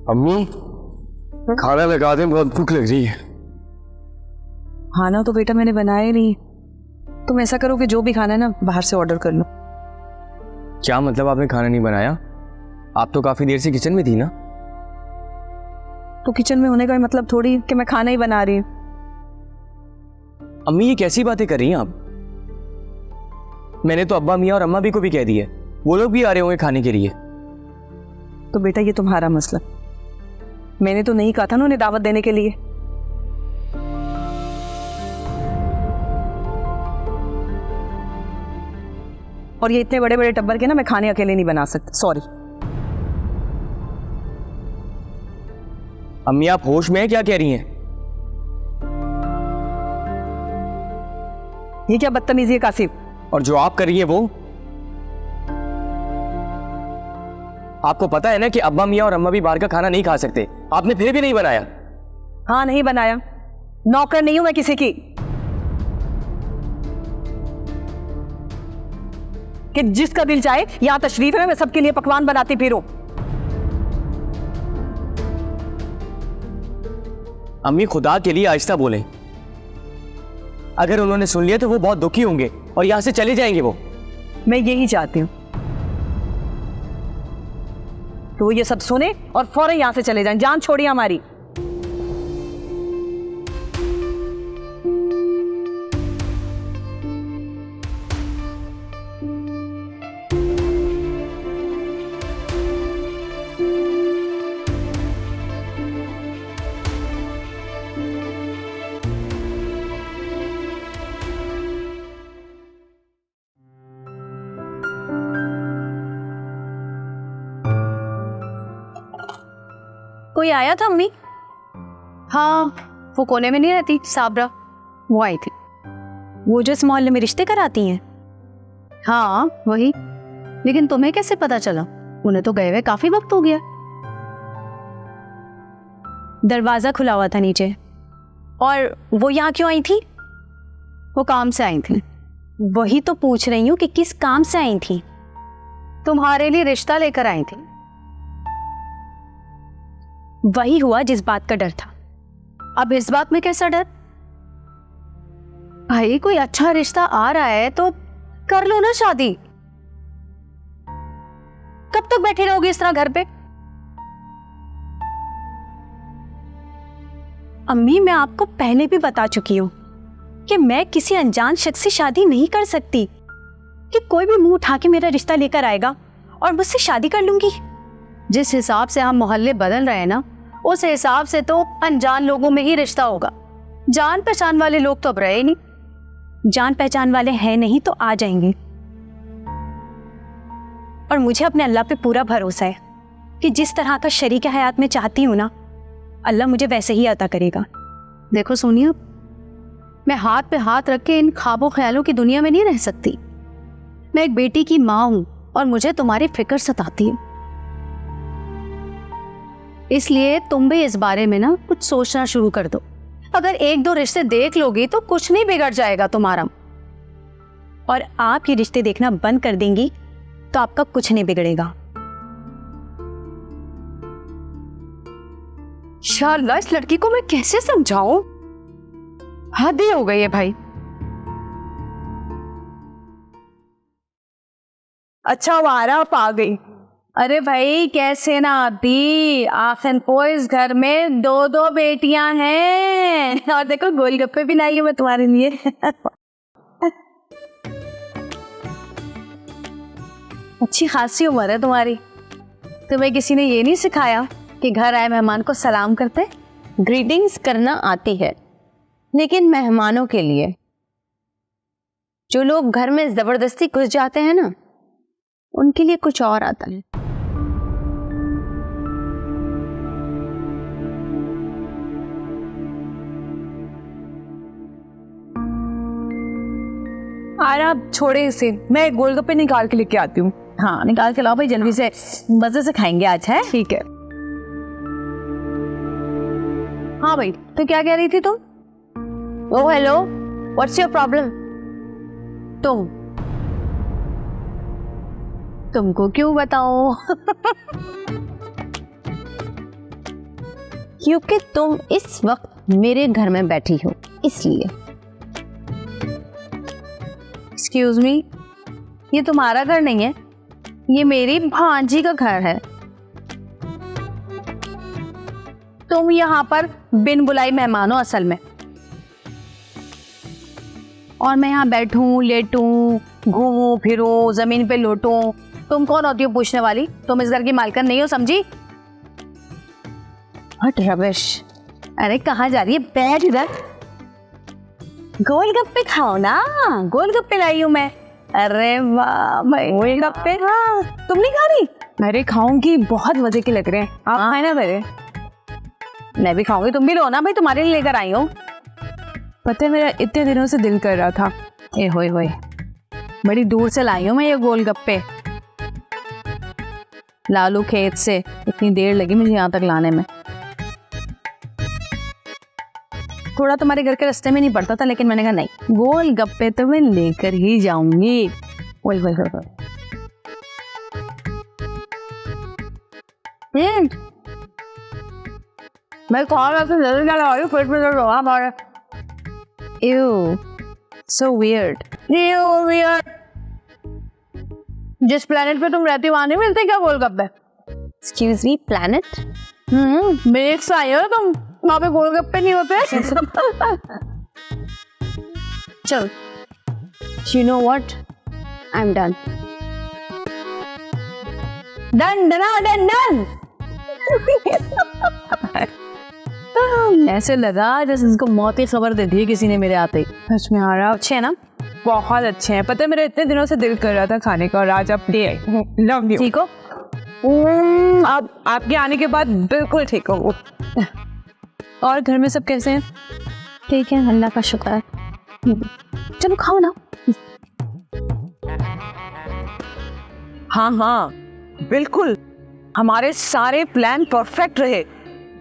अम्मी खाना लगा दें, बहुत भूख लग रही है। खाना तो बेटा मैंने बनाया ही नहीं। तुम ऐसा करो कि जो भी खाना है ना बाहर से ऑर्डर कर लो। क्या मतलब आपने खाना नहीं बनाया? आप तो काफी देर से किचन में थी ना। तो किचन में होने का मतलब थोड़ी कि मैं खाना ही बना रही हूँ। अम्मी ये कैसी बातें कर रही हैं आप? मैंने तो अब्बा मियाँ और अम्मा भी को भी कह दिया, वो लोग भी आ रहे होंगे खाने के लिए। तो बेटा ये तुम्हारा मसला, मैंने तो नहीं कहा था ना उन्हें दावत देने के लिए। और ये इतने बड़े बड़े टब्बर के ना मैं खाने अकेले नहीं बना सकती, सॉरी। अम्मी आप होश में हैं? क्या कह रही हैं? ये क्या बदतमीजी है कासिफ? और जो आप कर रही है वो? आपको पता है ना कि अब्बा मियाँ और अम्मा भी बाहर का खाना नहीं खा सकते, आपने फिर भी नहीं बनाया। हाँ नहीं बनाया, नौकर नहीं हूं मैं किसी की कि जिसका दिल चाहे यहां तशरीफ है मैं सबके लिए पकवान बनाती फिरूं। अम्मी खुदा के लिए आहिस्ता बोलें, अगर उन्होंने सुन लिया तो वो बहुत दुखी होंगे और यहां से चले जाएंगे वो। मैं यही चाहती हूँ तो ये सब सुने और फौरन यहां से चले जाएं, जान छोड़िए हमारी। कोई आया था अम्मी? हाँ, वो कोने में नहीं रहती साबरा, वो आई थी। वो जो इस मोहल्ले में रिश्ते कराती हैं? हाँ वही। लेकिन तुम्हें कैसे पता चला? उन्हें तो गए हुए काफी वक्त हो गया। दरवाजा खुला हुआ था नीचे। और वो यहाँ क्यों आई थी? वो काम से आई थी। वही तो पूछ रही हूँ कि किस काम से आई थी? तुम्हारे लिए रिश्ता लेकर आई थी। वही हुआ जिस बात का डर था। अब इस बात में कैसा डर? भाई कोई अच्छा रिश्ता आ रहा है तो कर लो ना शादी। कब तक बैठे रहोगे इस तरह घर पे? अम्मी मैं आपको पहले भी बता चुकी हूं कि मैं किसी अनजान शख्स से शादी नहीं कर सकती कि कोई भी मुंह उठा के मेरा रिश्ता लेकर आएगा और मुझसे शादी कर लूंगी। जिस हिसाब से हम मोहल्ले बदल रहे हैं ना, उस हिसाब से तो अनजान लोगों में ही रिश्ता होगा। जान पहचान वाले लोग तो अब रहे नहीं। जान पहचान वाले हैं नहीं तो आ जाएंगे। और मुझे अपने अल्लाह पे पूरा भरोसा है कि जिस तरह का शरीक हयात मैं चाहती हूँ ना, अल्लाह मुझे वैसे ही अता करेगा। देखो सोनिया, मैं हाथ पे हाथ रख के इन ख्वाबों ख्यालों की दुनिया में नहीं रह सकती। मैं एक बेटी की माँ हूँ और मुझे तुम्हारी फिक्र सताती है। इसलिए तुम भी इस बारे में ना कुछ सोचना शुरू कर दो। अगर एक दो रिश्ते देख लोगी तो कुछ नहीं बिगड़ जाएगा तुम्हारा। और आप ये रिश्ते देखना बंद कर देंगी तो आपका कुछ नहीं बिगड़ेगा। शाला इस लड़की को मैं कैसे समझाऊं? हद ही हो गई है भाई। अच्छा वो आप आ गई। अरे भाई कैसे ना अभी, आखिर को इस घर में दो दो बेटियां हैं। और देखो गोलगप्पे भी लाई है मैं तुम्हारे लिए। अच्छी खासी उम्र है तुम्हारी। तुम्हें किसी ने ये नहीं सिखाया कि घर आए मेहमान को सलाम करते? ग्रीटिंग्स करना आती है, लेकिन मेहमानों के लिए। जो लोग घर में जबरदस्ती घुस जाते हैं ना, उनके लिए कुछ और आता है। आरा आप छोड़े इसे, मैं गोलगप्पे निकाल के लेके आती हूँ। हाँ निकाल के लाओ भाई, जल्दी से, मजे से खाएंगे आज। है ठीक है। हाँ भाई, तो क्या कह रही थी तुम? ओ हेलो, व्हाट्स योर प्रॉब्लम? तुमको क्यों बताओ? क्योंकि तुम इस वक्त मेरे घर में बैठी हो, इसलिए। एक्सक्यूज मी, ये तुम्हारा घर नहीं है, ये मेरी भांजी का घर है। तुम यहाँ पर बिन बुलाई मेहमान हो असल में, और मैं यहाँ बैठूं, लेटूं, घूमूं फिरूं, जमीन पे लोटूं, तुम कौन होती हो पूछने वाली? तुम इस घर की मालकिन नहीं हो, समझी? हट रविश। अरे कहाँ जा रही है? बैठ इधर, गोलगप्पे खाओ ना, गोलगप्पे लाई हूं मैं। अरे वाह भाई, गोलगप्पे। हाँ, तुम नहीं खा रही? अरे खाऊंगी, बहुत मजे के लग रहे हैं, आप खाए ना मेरे। मैं भी खाऊंगी, तुम भी लो ना भाई, तुम्हारे लिए लेकर आई हूँ। पता है मेरा इतने दिनों से दिल कर रहा था। ए होए होए, बड़ी दूर से लाई हूँ मैं ये गोलगप्पे, लालू खेत से। इतनी देर लगी मुझे यहाँ तक लाने में। थोड़ा तुम्हारे घर के रास्ते में नहीं पड़ता था, लेकिन मैंने कहा नहीं, गोलगप्पे तो मैं लेकर ही जाऊंगी। ओए होए होए। मैं खा रहा था, जल्दी लगा रही हूँ, पेट में दर्द हो रहा हमारे। Ew, so weird. Ew, weird. जिस प्लेनेट पे तुम रहती हो वहां नहीं मिलते क्या गोलगप्पे? Excuse me, planet? मेरे से आई हो तुम, वहां पे गोलगप्पे नहीं होते? चल, you know what? I'm done. Done, done, done. ऐसे लगा जैसे इसको मौत की खबर दे दी किसी ने मेरे आते ही। सच में आ रहा, अच्छे है ना? बहुत अच्छे हैं। पता है मेरा इतने दिनों से दिल कर रहा था खाने का, और आज आप ले आए। Love you. ठीक हो? आप आपके आने के बाद बिल्कुल ठीक हो। और घर में सब कैसे हैं? ठीक है, अल्लाह का शुक्र है। चलो खाओ ना। हाँ हाँ बिल्कुल, हमारे सारे प्लान परफेक्ट रहे,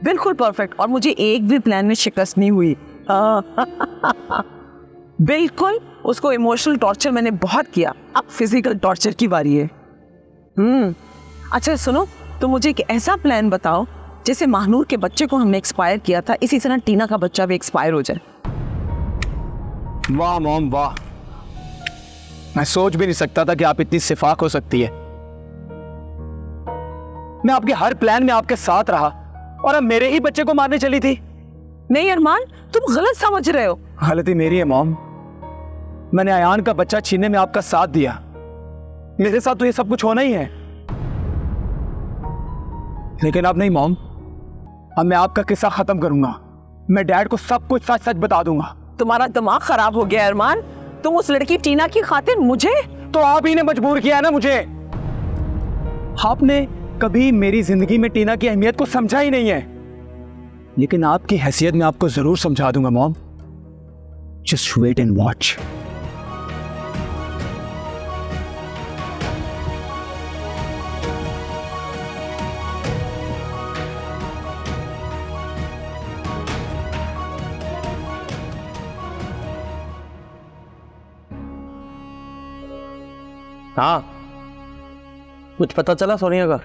बिल्कुल परफेक्ट, और मुझे एक भी प्लान में शिकस्त नहीं हुई। बिल्कुल, उसको इमोशनल टॉर्चर मैंने बहुत किया, अब फिजिकल टॉर्चर की बारी है। अच्छा सुनो, तो मुझे एक ऐसा प्लान बताओ जैसे महानूर के बच्चे को हमने एक्सपायर किया था, इसी तरह टीना का बच्चा भी एक्सपायर हो जाए। वाह मॉम वाह, मैं सोच भी नहीं सकता था कि आप इतनी सिफाक हो सकती है। मैं आपके हर प्लान में आपके साथ रहा, और अब मेरे ही बच्चे को मारने चली थी। नहीं अरमान, तुम गलत समझ रहे हो। गलती मेरी है मॉम, मैंने अयान का बच्चा छीनने में आपका साथ दिया, मेरे साथ तो ये सब कुछ होना ही है। लेकिन अब नहीं मॉम, अब मैं आपका किस्सा खत्म करूंगा, मैं डैड को सब कुछ सच सच बता दूंगा। तुम्हारा दिमाग खराब हो गया अरमान, तुम उस लड़की टीना की खातिर मुझे, तो आप ही ने मजबूर किया ना मुझे। आपने कभी मेरी जिंदगी में टीना की अहमियत को समझा ही नहीं है, लेकिन आपकी हैसियत में आपको जरूर समझा दूंगा mom. Just wait and watch. हाँ, कुछ पता चला सोनिया का?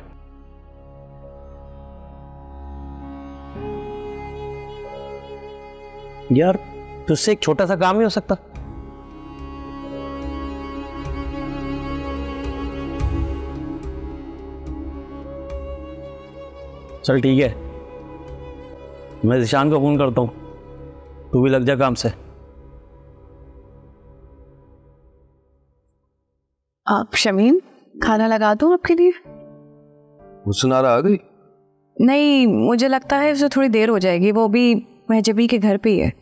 यार तुझसे एक छोटा सा काम ही हो सकता। चल ठीक है, मैं ज़िशान को फोन करता हूँ, तू भी लग जा काम से। आप शमीम, खाना लगा दूं आपके लिए? हुस्नारा आ गई? नहीं, मुझे लगता है उसे थोड़ी देर हो जाएगी, वो भी महजबी के घर पे ही है।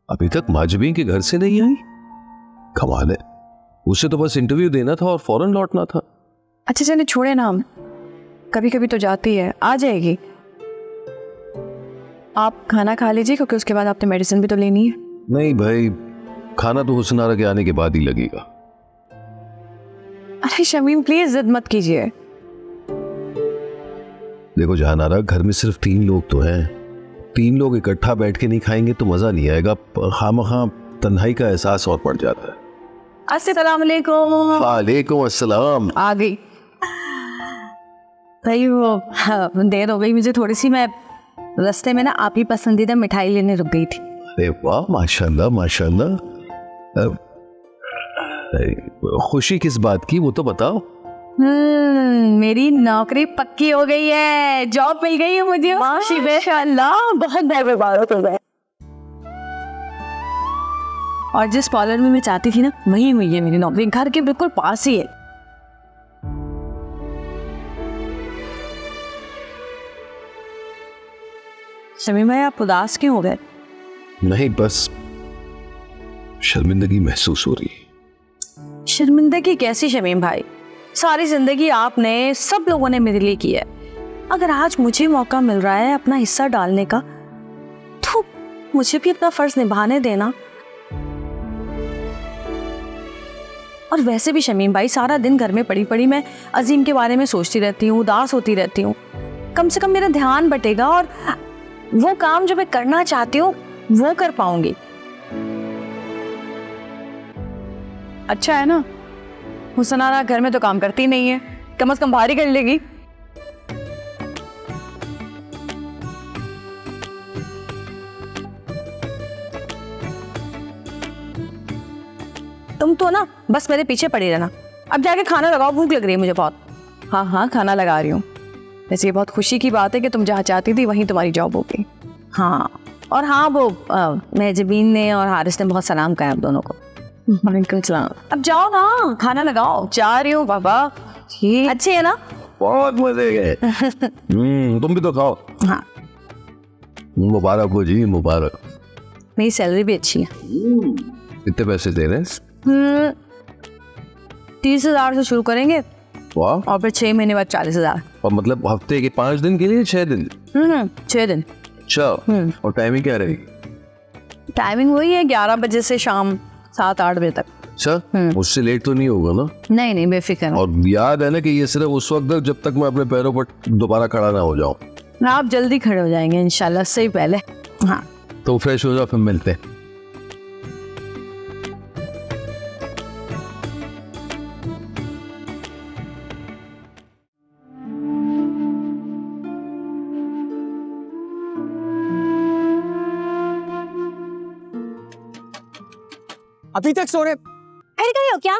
अभी तक माजबी के घर से नहीं आई? कमाल है, उसे तो बस इंटरव्यू देना था और फौरन लौटना था। अच्छा चलिए छोड़े ना, हम कभी कभी तो जाती है, आ जाएगी। आप खाना खा लीजिए, क्योंकि उसके बाद आपने मेडिसिन भी तो लेनी है। नहीं भाई, खाना तो हुस्नारा के आने के बाद ही लगेगा। अरे शमीम प्लीज जिद मत कीजिए। देखो जहानारा, घर में सिर्फ 3 लोग तो हैं, 3 लोग इकट्ठा बैठ के नहीं खाएंगे तो मजा नहीं आएगा, खामखा तन्हाई का एहसास और पड़ जाता है। अस्सलाम वालेकुम। वालेकुम अस्सलाम। आ गई भाई, वो देर हो गई मुझे थोड़ी सी, मैं रास्ते में ना आप ही पसंदीदा मिठाई लेने रुक गई थी। अरे वाह, माशाल्लाह माशाल्लाह। खुशी किस बात की, वो तो बताओ। मेरी नौकरी पक्की हो गई है, जॉब मिल गई है मुझे। माशाल्लाह, बहुत मुबारक हो गए। और जिस पार्लर में मैं चाहती थी ना, वहीं हुई है मेरी नौकरी, घर के बिल्कुल पास ही है। शमीम भाई, आप उदास क्यों हो गए? नहीं, बस शर्मिंदगी महसूस हो रही है। शर्मिंदगी कैसी शमीम भाई? सारी जिंदगी आपने, सब लोगों ने मेरे लिए की है। अगर आज मुझे मौका मिल रहा है अपना हिस्सा डालने का, तो मुझे भी अपना फर्ज निभाने देना। और वैसे भी शमीम भाई, सारा दिन घर में पड़ी पड़ी मैं अजीम के बारे में सोचती रहती हूँ, उदास होती रहती हूँ। कम से कम मेरा ध्यान बटेगा और वो काम जो मैं करना चाहती हूँ वो कर पाऊंगी। अच्छा है ना, हुसनारा घर में तो काम करती नहीं है, कम से कम बाहर ही कर लेगी। तुम तो ना बस मेरे पीछे पड़ी रहना। अब जाके खाना लगाओ, भूख लग रही है मुझे बहुत। हाँ हाँ, खाना लगा रही हूँ। वैसे ये बहुत खुशी की बात है कि तुम जहाँ चाहती थी वहीं तुम्हारी जॉब होगी। हाँ, और हाँ, वो मेजबीन ने और हारिस ने बहुत सलाम कहा आप दोनों को। वालेकुम सलाम। अब जाओ ना, खाना लगाओ। जा रही हूँ बाबा। ठीक, अच्छे है ना? बहुत मजे गए। तुम भी तो खाओ। हाँ, मुबारक हो जी, मुबारक। मेरी सैलरी भी अच्छी है। कितने पैसे दे रहे हैं? 30,000 से शुरू करेंगे वाह। और फिर 6 महीने बाद 40,000। और मतलब हफ्ते के 5 दिन के लिए 6 दिन? 6 दिन। अच्छा, और टाइमिंग क्या रहेगी? टाइमिंग वही है, 11 बजे से शाम 7-8 बजे तक। अच्छा, उससे लेट तो नहीं होगा ना? नहीं नहीं, बेफिक्र। और याद है ना कि ये सिर्फ उस वक्त तक जब तक मैं अपने पैरों पर दोबारा खड़ा ना हो जाऊं। आप जल्दी खड़े हो जाएंगे इंशाल्लाह, से पहले। हाँ, तो फ्रेश हो जाओ, फिर मिलते हैं। अभी तक सो रहे? अरे गए हो क्या?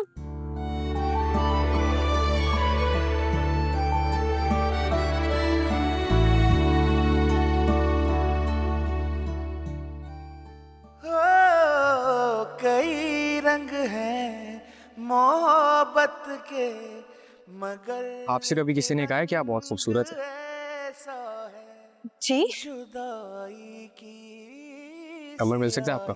कई रंग हैं मोहब्बत के, मगर आपसे कभी किसी ने कहा है कि आप बहुत खूबसूरत हैं? ऐसा है जी, जुदाई की नंबर मिल सकता है आपका?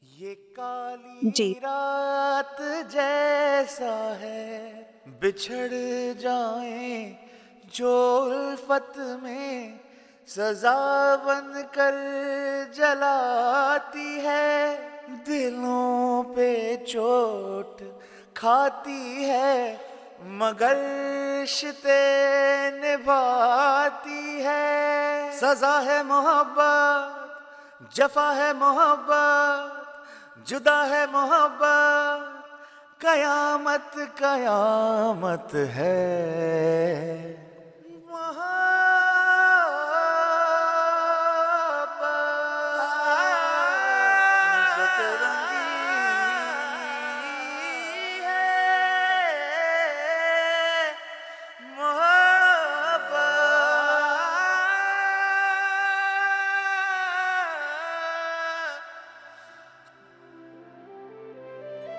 ये काली जी। रात जैसा है, बिछड़ जाए जो उल्फत में सजा बन कर जलाती है, दिलों पे चोट खाती है मगर रिश्ते निभाती है। सजा है मोहब्बत, जफा है मोहब्बत, जुदा है मोहब्बत, कयामत कयामत है।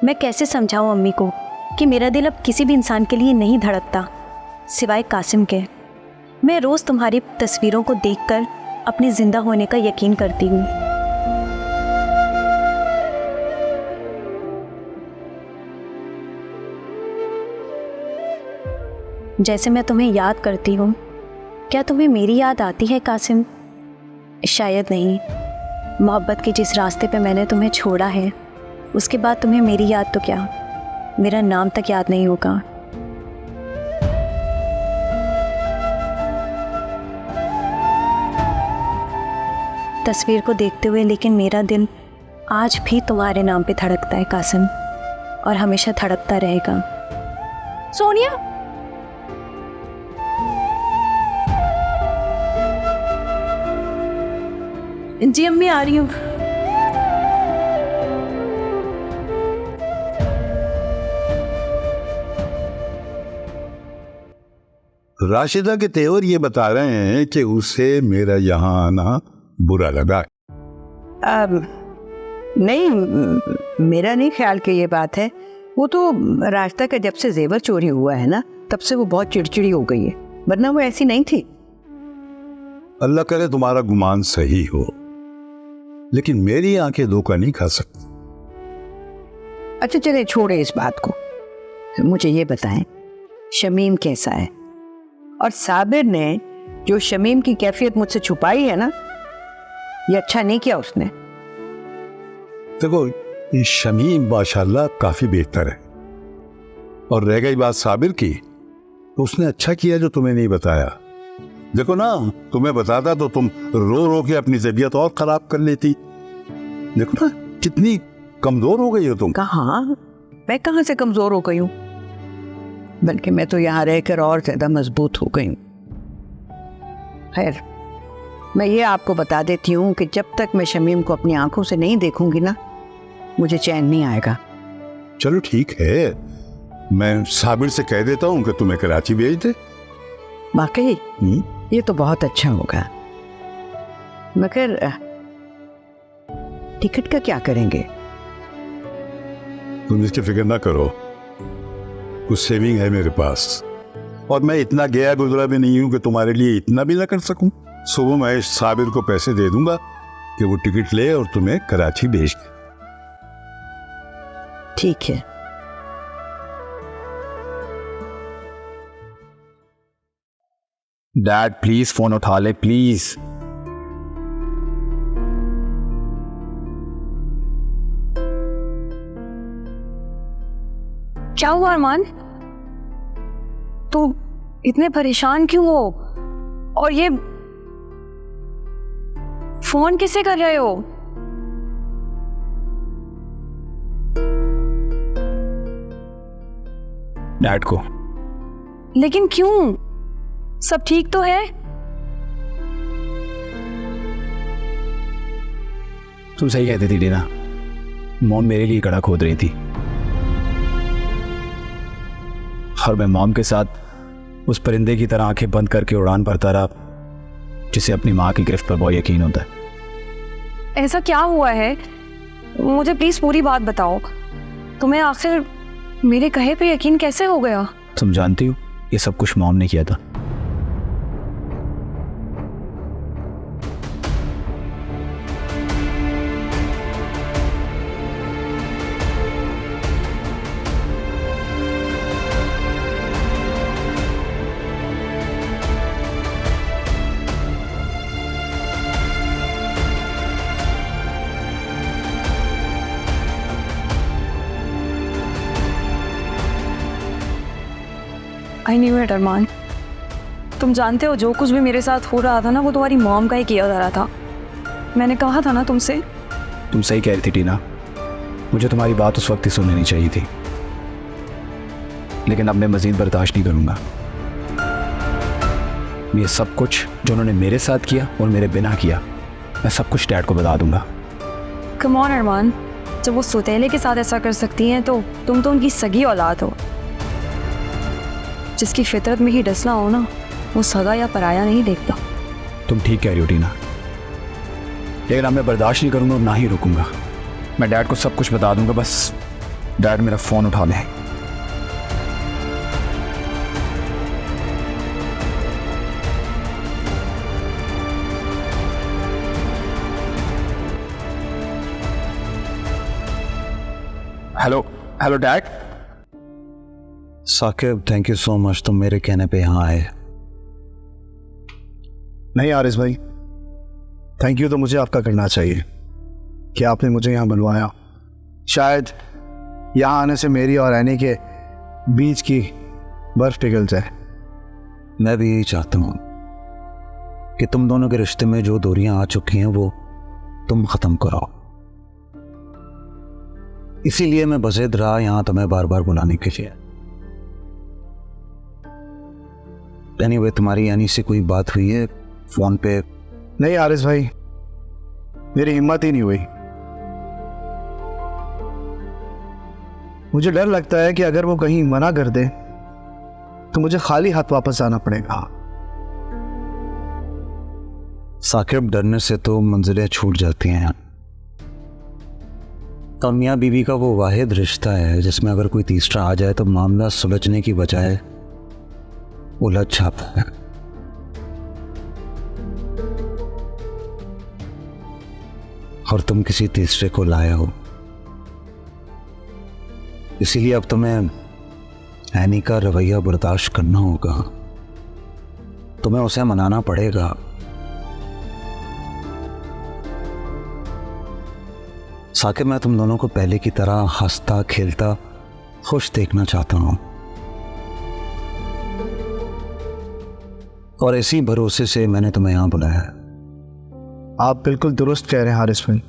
मैं कैसे समझाऊं अम्मी को कि मेरा दिल अब किसी भी इंसान के लिए नहीं धड़कता सिवाय कासिम के। मैं रोज़ तुम्हारी तस्वीरों को देखकर अपने जिंदा होने का यकीन करती हूँ। जैसे मैं तुम्हें याद करती हूँ, क्या तुम्हें मेरी याद आती है कासिम? शायद नहीं। मोहब्बत के जिस रास्ते पे मैंने तुम्हें छोड़ा है, उसके बाद तुम्हें मेरी याद तो क्या, मेरा नाम तक याद नहीं होगा। तस्वीर को देखते हुए लेकिन मेरा दिल आज भी तुम्हारे नाम पे धड़कता है कासिम, और हमेशा धड़कता रहेगा। सोनिया, जी अम्मी आ रही हूँ। राशिदा के तेवर ये बता रहे हैं कि उसे मेरा यहाँ आना बुरा लगा। नहीं, मेरा नहीं ख्याल कि ये बात है। वो तो रास्ता का जब से जेवर चोरी हुआ है ना, तब से वो बहुत चिड़चिड़ी हो गई है, वरना वो ऐसी नहीं थी। अल्लाह करे तुम्हारा गुमान सही हो, लेकिन मेरी आंखें धोखा नहीं खा सकती। अच्छा चले छोड़े इस बात को, मुझे ये बताएं शमीम कैसा है? और साबिर ने जो शमीम की कैफियत मुझसे छुपाई है ना, ये अच्छा नहीं किया उसने। देखो ये शमीम माशाल्लाह काफी बेहतर है, और रह गई बात साबिर की, तो उसने अच्छा किया जो तुम्हें नहीं बताया। देखो ना, तुम्हें बताता तो तुम रो रो के अपनी तबीयत और खराब कर लेती। देखो ना कितनी कमजोर हो गई हो तुम। कहाँ, मैं कहाँ से कमजोर हो गई हूँ, बल्कि मैं तो यहाँ रहकर और ज्यादा मजबूत हो गई हूँ। खैर, मैं ये आपको बता देती हूँ कि जब तक मैं शमीम को अपनी आंखों से नहीं देखूंगी ना, मुझे चैन नहीं आएगा। चलो ठीक है, मैं साबिर से कह देता हूँ कि तुम्हें कराची भेज दे। वाकई ये तो बहुत अच्छा होगा, मगर टिकट का क्या करेंगे? तुम इसकी फिक्र ना करो, कुछ सेविंग है मेरे पास, और मैं इतना गया गुजरा भी नहीं हूं कि तुम्हारे लिए इतना भी ना कर सकूं। सुबह मैं साबिर को पैसे दे दूंगा कि वो टिकट ले और तुम्हें कराची भेज दे। ठीक है। डैड प्लीज फोन उठा ले प्लीज। क्या हुआ अरमान? तू इतने परेशान क्यों हो? और ये फोन किसे कर रहे हो? डैड को। लेकिन क्यों? सब ठीक तो है? तुम सही कहती थी डीना, मॉम मेरे लिए कड़ा खोद रही थी, और मैं मॉम के साथ उस परिंदे की तरह आंखें बंद करके उड़ान भरता रहा जिसे अपनी माँ की गिरफ्त पर बहुत यकीन होता है। ऐसा क्या हुआ है? मुझे प्लीज पूरी बात बताओ। तुम्हें आखिर मेरे कहे पे यकीन कैसे हो गया? तुम जानती हो ये सब कुछ मॉम ने किया था। आई न्यू इट अरमान। तुम जानते हो जो कुछ भी मेरे साथ हो रहा था ना, वो तुम्हारी मॉम का ही किया जा रहा था। मैंने कहा था ना तुमसे। तुम सही कह रही थी टीना, मुझे तुम्हारी बात उस वक्त ही सुननी चाहिए थी, लेकिन अब मैं मजीद बर्दाश्त नहीं करूंगा। ये सब कुछ जो उन्होंने मेरे साथ किया और मेरे बिना किया, मैं सब कुछ डैड को बता दूंगा। कम ऑन अरमान, जब वो सौतेले के साथ ऐसा कर सकती हैं तो तुम तो उनकी सगी औलाद हो। जिसकी फितरत में ही डसना हो ना, वो सगा या पराया नहीं देखता। तुम ठीक कह रही हो टीना, लेकिन अब मैं बर्दाश्त नहीं करूंगा और ना ही रुकूंगा। मैं डैड को सब कुछ बता दूंगा, बस डैड मेरा फोन उठा ले। Hello hello dad. Saqib thank you so much, तुम मेरे कहने पे यहाँ आए। नहीं आरिस भाई, थैंक यू तो मुझे आपका करना चाहिए कि आपने मुझे यहाँ बुलवाया। शायद यहाँ आने से मेरी और एनी के बीच की बर्फ पिघल जाए। मैं भी यही चाहता हूँ कि तुम दोनों के रिश्ते में जो दूरियां आ चुकी हैं वो तुम खत्म कराओ। इसीलिए मैं बज़िद रहा यहाँ तुम्हें बार बार बुलाने के लिए। एनीवे, तुम्हारी यानी से कोई बात हुई है फोन पे? नहीं आरिस भाई, मेरी हिम्मत ही नहीं हुई। मुझे डर लगता है कि अगर वो कहीं मना कर दे तो मुझे खाली हाथ वापस आना पड़ेगा। साकिब, डरने से तो मंजिलें छूट जाती हैं। तो मियाँ बीवी का वो वाहिद रिश्ता है जिसमें अगर कोई तीसरा आ जाए तो मामला सुलझने की बजाय उलझ जाता है। और तुम किसी तीसरे को लाए हो, इसीलिए अब तुम्हें ऐनी का रवैया बर्दाश्त करना होगा। तुम्हें उसे मनाना पड़ेगा। साकिब, मैं तुम दोनों को पहले की तरह हंसता खेलता खुश देखना चाहता हूं, और इसी भरोसे से मैंने तुम्हें यहां बुलाया है। आप बिल्कुल दुरुस्त कह रहे हैं हारिस भाई।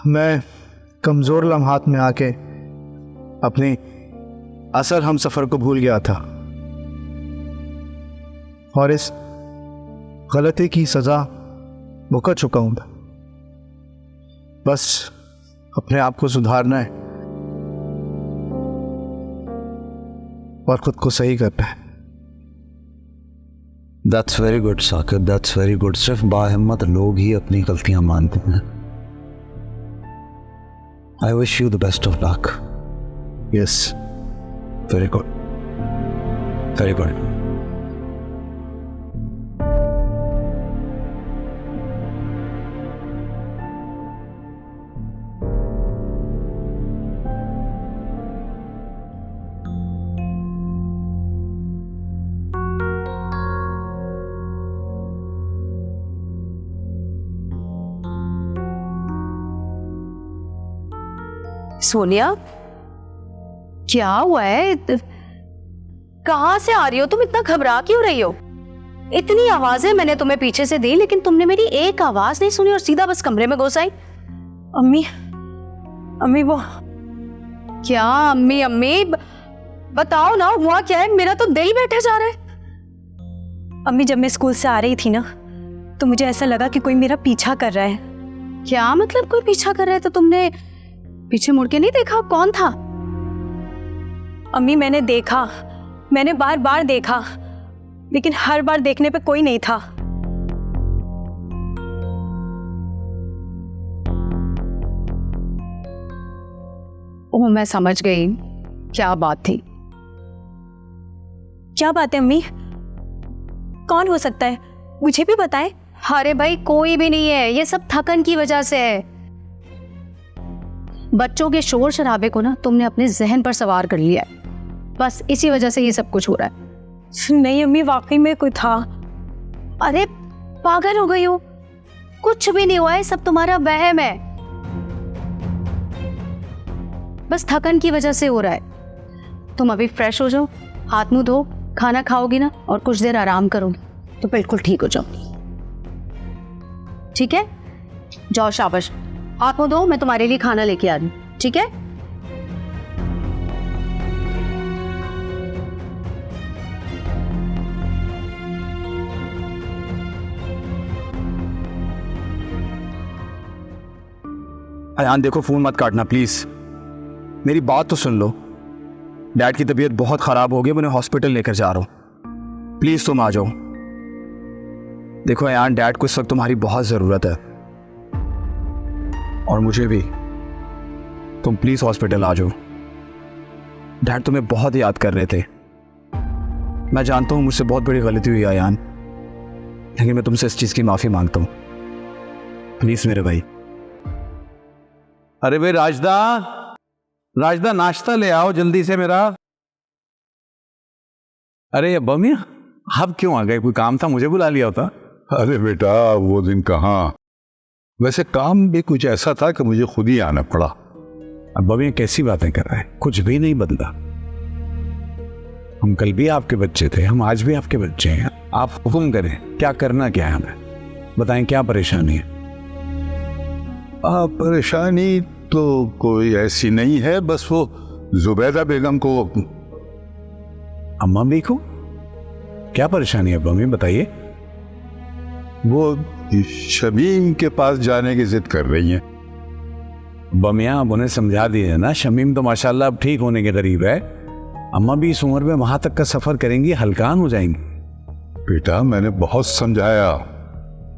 मैं कमजोर लम्हात में आके अपनी असल हम सफर को भूल गया था, और इस गलती की सजा भुगत चुका हूं। बस अपने आप को सुधारना है और खुद को सही करना है। That's very good, Saqib, that's very good। सिर्फ बाहिम्मत लोग ही अपनी गलतियां मानते हैं। I wish you the best of luck। Yes, very good, very good। Sonia, क्या हुआ है? कहां से आ रही हो तुम? इतना घबरा क्यों रही हो? इतनी आवाजें मैंने तुम्हें पीछे से दी, लेकिन तुमने मेरी एक आवाज नहीं सुनी और सीधा बस कमरे में घुस आई। अम्मी, अम्मी वो क्या अम्मी अम्मी? बताओ ना, हुआ क्या है? मेरा तो दिल बैठा जा रहा है। अम्मी, जब मैं स्कूल से आ रही थी ना, तो मुझे ऐसा लगा कि कोई मेरा पीछा कर रहा है। क्या मतलब कोई पीछा कर रहा है? तो तुमने पीछे मुड़ के नहीं देखा? कौन था? अम्मी, मैंने देखा, मैंने बार बार देखा, लेकिन हर बार देखने पे कोई नहीं था। ओह, मैं समझ गई क्या बात थी। क्या बात है अम्मी? कौन हो सकता है? मुझे भी बताएं। अरे भाई, कोई भी नहीं है, ये सब थकन की वजह से है। बच्चों के शोर शराबे को ना तुमने अपने जहन पर सवार कर लिया है, बस इसी वजह से ये सब कुछ हो रहा है। नहीं अम्मी, वाकई में कोई था। अरे पागल हो गई हो? कुछ भी नहीं हुआ है, सब तुम्हारा वहम है। बस थकन की वजह से हो रहा है। तुम अभी फ्रेश हो जाओ, हाथ मुंह धो, खाना खाओगी ना और कुछ देर आराम करोगी तो बिल्कुल ठीक हो जाओगी। ठीक है, जाओ, शाबाश, हाथ मुंह धो, मैं तुम्हारे लिए खाना लेके आ रही हूँ। ठीक है? अयान, देखो, फोन मत काटना प्लीज, मेरी बात तो सुन लो। डैड की तबीयत बहुत खराब हो गई, मैं उन्हें हॉस्पिटल लेकर जा रहा हूं। प्लीज तुम आ जाओ। देखो अयान, डैड को इस वक्त तुम्हारी बहुत जरूरत है, और मुझे भी। तुम प्लीज हॉस्पिटल आ जाओ। डैड तुम्हें बहुत याद कर रहे थे। मैं जानता हूं मुझसे बहुत बड़ी गलती हुई अयान, लेकिन मैं तुमसे इस चीज की माफी मांगता हूं। प्लीज मेरे भाई। अरे भाई राजदा, राजदा नाश्ता ले आओ जल्दी से मेरा। अरे अब्बा मियाँ, आप क्यों आ गए? कोई काम था, मुझे बुला लिया होता। अरे बेटा, वो दिन कहाँ, वैसे काम भी कुछ ऐसा था कि मुझे खुद ही आना पड़ा। अब्बा मियाँ कैसी बातें कर रहे हैं? कुछ भी नहीं बदला। हम कल भी आपके बच्चे थे, हम आज भी आपके बच्चे हैं। आप हुक्म करें, क्या करना क्या है हमें? बताएं क्या परेशानी है? परेशानी तो कोई ऐसी नहीं है, बस वो जुबैदा बेगम को। अम्मा भी को क्या परेशानी है अब्बा मियाँ, बताइए। वो शमीम के पास जाने की जिद कर रही हैं। बमिया अब उन्हें समझा दिए ना, शमीम तो माशाल्लाह अब ठीक होने के करीब है। अम्मा भी इस उम्र में वहां तक का सफर करेंगी, हल्कान हो जाएंगी। बेटा मैंने बहुत समझाया,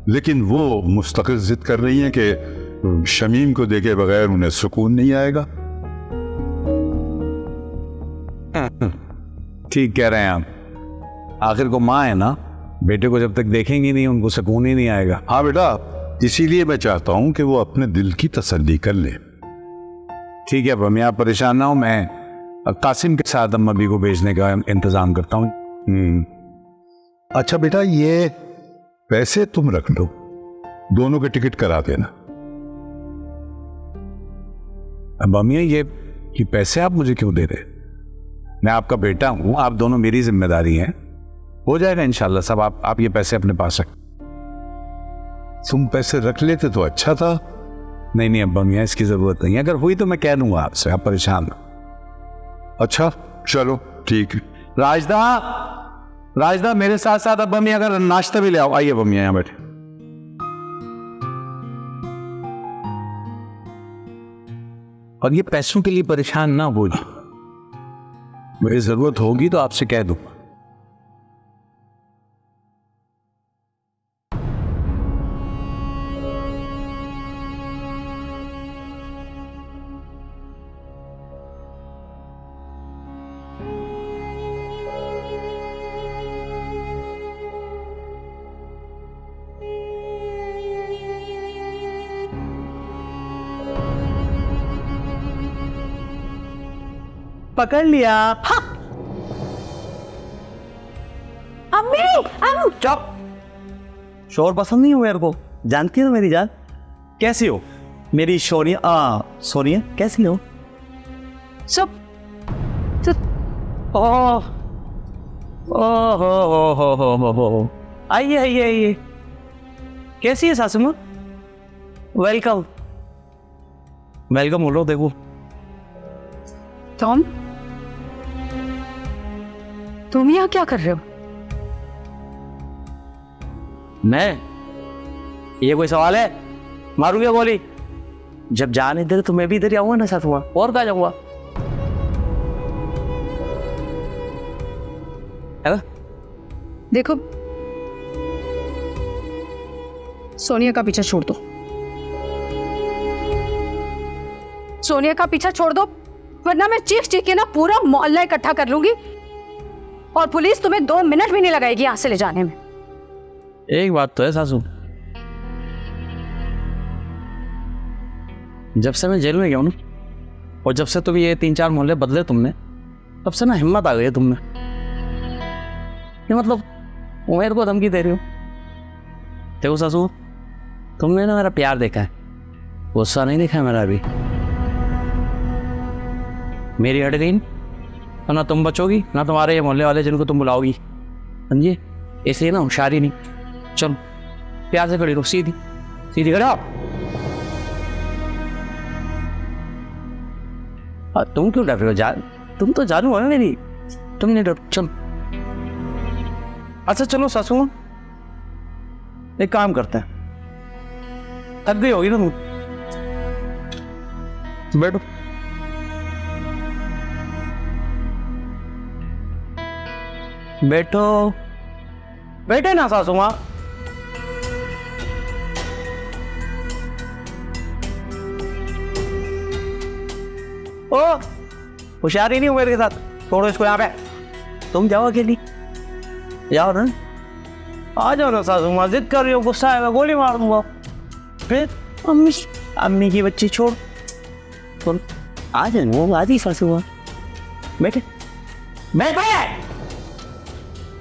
लेकिन वो मुस्तकिल जिद कर रही हैं कि शमीम को देखे बगैर उन्हें सुकून नहीं आएगा। ठीक कह रहे हैं आप, आखिर को माँ है ना, बेटे को जब तक देखेंगी नहीं उनको सुकून ही नहीं आएगा। हाँ बेटा, इसीलिए मैं चाहता हूं कि वो अपने दिल की तसल्ली कर ले। ठीक है बमिया, आप परेशान ना हो, मैं कासिम के साथ अम्मा भी को भेजने का इंतजाम करता हूँ। अच्छा बेटा, ये पैसे तुम रख लो, दोनों के टिकट करा देना। बमिया ये पैसे आप मुझे क्यों दे रहे? मैं आपका बेटा हूं, आप दोनों मेरी जिम्मेदारी हैं, हो जाएगा इंशाल्लाह सब। आप ये पैसे अपने पास रख। तुम पैसे रख लेते तो अच्छा था। नहीं अब्बा मियाँ, इसकी जरूरत नहीं है, अगर हुई तो मैं कह दूंगा आपसे, आप परेशान हो। अच्छा चलो ठीक है। राजदा मेरे साथ साथ अब्बा मियाँ अगर नाश्ता भी ले आओ। आइए अब्बा मियाँ यहाँ बैठे। और ये पैसों के लिए परेशान ना हो, मेरी जरूरत होगी तो आपसे कह दूं। पकड़ लिया। हाँ। चुप। शोर पसंद नहीं हो मेरे को, जानती है ना मेरी जान। कैसी हो मेरी सोनिया? सोनिया कैसी हो? चुप। हो। आइए आइए आइए। कैसी है सासू माँ? वेलकम वेलकम बोलो। देखो टॉम, तुम यहाँ क्या कर रहे हो? मैं? ये कोई सवाल है? मारू क्या गोली? जब जाने इधर तो मैं भी इधर आऊंगा ना साथ, हुआ और कहा जाऊंगा। देखो, सोनिया का पीछा छोड़ दो। सोनिया का पीछा छोड़ दो, वरना मैं चीख चीख के ना पूरा मोहल्ला इकट्ठा कर लूंगी और पुलिस तुम्हें 2 मिनट भी नहीं लगाएगी यहां से ले जाने में। एक बात तो है सासू, जब से मैं जेल में गया हूं ना, और जब से तुम ये 3-4 मोहल्ले बदले तुमने, तब से ना हिम्मत आ गई है तुमने। ये मतलब मेरे को धमकी दे रही हो? देखो सासू, तुमने ना मेरा प्यार देखा है, गुस्सा नहीं देखा है मेरा अभी। मेरी हट गई तो ना तुम बचोगी ना तुम्हारे ये मोहल्ले वाले जिनको तुम बुलाओगी, समझिए? इसलिए ना होशियारी नहीं, चलो प्यार से खड़ी रहो, सीधी सीधी खड़ा। तुम क्यों डर रहे हो? जान, तुम तो जानू हो ना मेरी, तुम नहीं डर। चलो अच्छा चलो सासू, एक काम करते हैं, थक गई होगी ना तुम, बैठो। बैठो बैठे ना सासू माँ। ओ होशियारी नहीं हो मेरे साथ, छोड़ो इसको यहाँ पे। तुम जाओ अकेली, जाओ ना, आ जाओ ना सासू माँ। जिद कर रही हो, गुस्सा आएगा गोली मार दूंगा। फिर अम्मी की बच्ची छोड़, तुम आ जाए वो आधी सासू माँ। बैठे बैठे,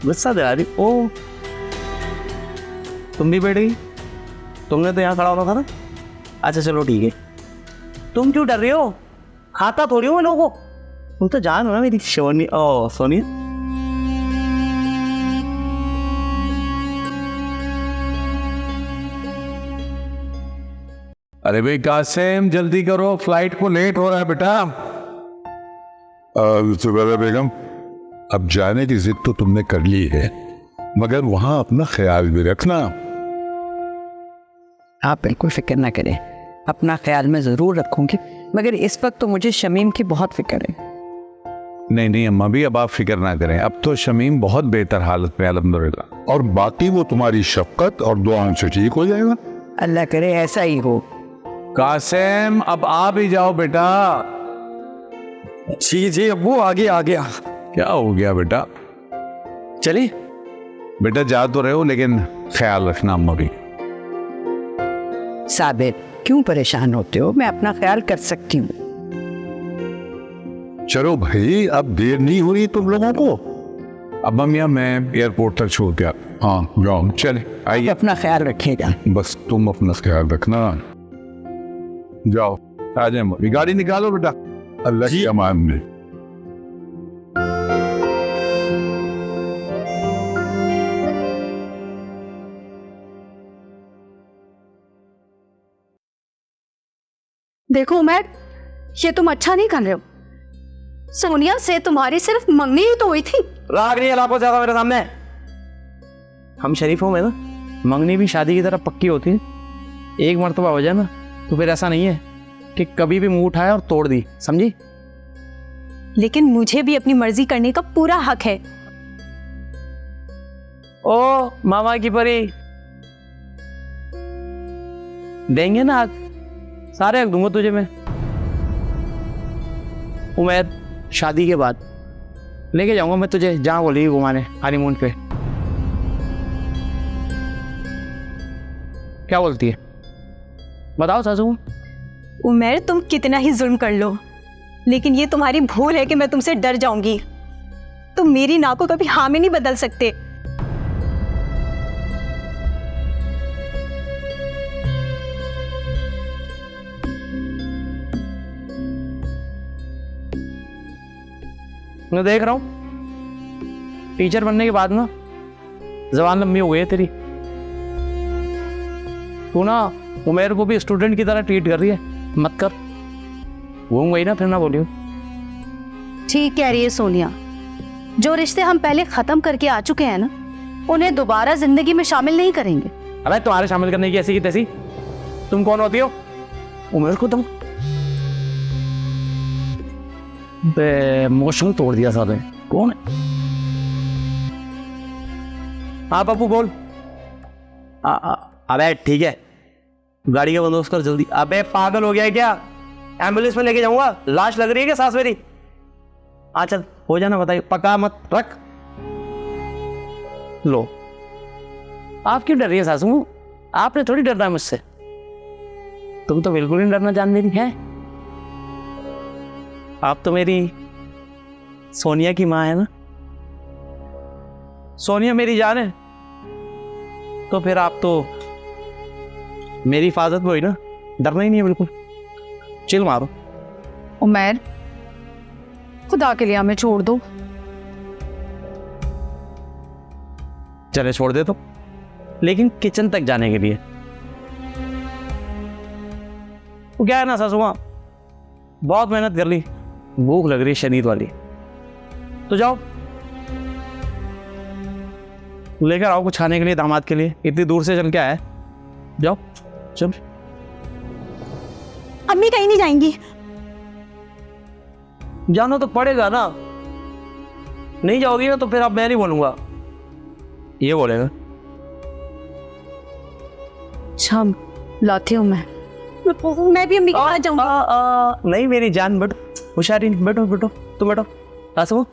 गुस्सा दे रही। ओ तुम भी बैठ गई? तुमने तो यहाँ खड़ा होना था ना। अच्छा चलो ठीक है, तुम क्यों डर रही हो? खाता थोड़ी हो लोगों को, तुम तो जान हो ना मेरी सोनिया। अरे भाई कासिम, जल्दी करो, फ्लाइट को लेट हो रहा है बेटा। जुबैदा बेगम, अब जाने की जिद तो तुमने कर ली है, मगर वहां अपना ख्याल भी रखना। आप बिल्कुल फिक्र ना करें, अपना ख्याल मैं ज़रूर रखूंगी, मगर इस वक्त तो मुझे शमीम की बहुत फिक्र है। नहीं नहीं अम्मा भी, अब आप फिक्र ना करें, अब तो शमीम बहुत बेहतर हालत में अल्हम्दुलिल्लाह। और बाकी वो तुम्हारी शफकत और दुआओं से ठीक हो जाएगा। अल्लाह करे ऐसा ही हो। कासिम अब आप ही जाओ बेटा। जी जी अब्बू, आ गया। क्या हो गया बेटा? चलिए बेटा जा तो रहे हो, लेकिन ख्याल रखना अम्मा भी। साबिर, क्यों परेशान होते हो? मैं अपना ख्याल कर सकती हूँ। चलो भाई, अब देर नहीं हो रही तुम लोगों को। अब मियाँ मैं एयरपोर्ट तक छोड़ के हाँ जाओ, चले आइए। अपना ख्याल रखिएगा। बस तुम अपना ख्याल रखना। जाओ आ जाए अम्मा, गाड़ी निकालो बेटा। अल्लाह की अमान में। देखो उमैर, ये तुम अच्छा नहीं कर रहे हो। सोनिया से तुम्हारी सिर्फ मंगनी ही तो हुई थी। राग नहीं अलापो ज्यादा मेरे सामने। हम शरीफों में ना मंगनी भी शादी की तरह पक्की होती है। एक मर्तबा हो जाए ना तो फिर ऐसा नहीं है कि कभी भी मुंह उठाया और तोड़ दी, समझी? लेकिन मुझे भी अपनी मर्जी करने का पूरा हक है। ओ मामा की परी, देंगे ना हक, सारे हक दूंगा तुझे मैं। उमैर, शादी के बाद लेके जाऊंगा मैं तुझे जहां बोलेगी घुमाने, हनीमून पे। क्या बोलती है बताओ सासू? उमैर, तुम कितना ही जुल्म कर लो, लेकिन ये तुम्हारी भूल है कि मैं तुमसे डर जाऊंगी। तुम मेरी ना को कभी हाँ में नहीं बदल सकते। मैं देख रहा हूं टीचर बनने के बाद ना जबान लंबी हो गई है तेरी। तू ना उमेर को भी स्टूडेंट की तरह ट्रीट कर रही है, मत कर। घूम गई ना फिर ना बोलियो। ठीक कह रही है सोनिया, जो रिश्ते हम पहले खत्म करके आ चुके हैं ना, उन्हें दोबारा जिंदगी में शामिल नहीं करेंगे। अरे तुम्हारे शामिल करने की ऐसी की तैसी। तुम कौन होती हो? उमेर को तुम इमोशनल तोड़ दिया साले। कौन है? हाँ पप्पू बोल। अबे ठीक है, गाड़ी का बंदोबस्त कर जल्दी। अबे पागल हो गया है क्या? एम्बुलेंस में लेके जाऊंगा, लाश लग रही है क्या सांस मेरी? हाँ चल हो जाना, बताइए, पका मत रख। लो, आप क्यों डर रही है सासू? आपने थोड़ी डरना है मुझसे। तुम तो बिल्कुल नहीं डरना जान मेरी है। आप तो मेरी सोनिया की माँ है ना। सोनिया मेरी जान है तो फिर आप तो मेरी हिफाजत में हुई ना, डरना ही नहीं है बिल्कुल। चिल मारो। उमैर, खुदा के लिए हमें छोड़ दो। चले छोड़ दे तो, लेकिन किचन तक जाने के लिए। वो क्या है ना सासू माँ, बहुत मेहनत कर ली, भूख लग रही है शनीद वाली। तो जाओ लेकर आओ कुछ खाने के लिए दामाद के लिए, इतनी दूर से चल के आया। जाओ चल। अम्मी कहीं नहीं जाएंगी। जाना तो पड़ेगा ना, नहीं जाओगी ना तो फिर अब मैं नहीं बोलूंगा, ये बोलेगा। अच्छा लाती हूँ मैं भी अम्मी के पास जाऊंगी। नहीं मेरी जान, बैठो होशियारी, बैठो बैठो तुम बैठो। सासू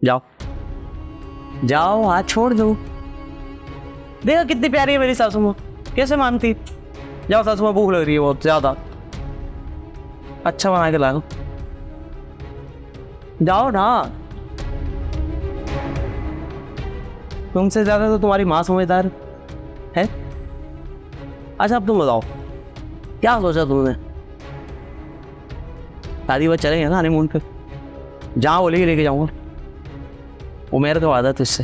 जाओ जाओ, हाथ छोड़ दो। देखो कितनी प्यारी है मेरी सासू माँ, कैसे मानती। जाओ सासू माँ, भूख लग रही है बहुत ज्यादा, अच्छा बना के लाओ। जाओ ना, तुमसे ज्यादा तो तुम्हारी माँ समझदार है। अच्छा अब तुम बताओ क्या सोचा तुमने? शादी बाद चलेंगे ना हनीमून पे, जहाँ बोलेगी लेके जाऊंगा। वो मेरे तो वादा तुझसे।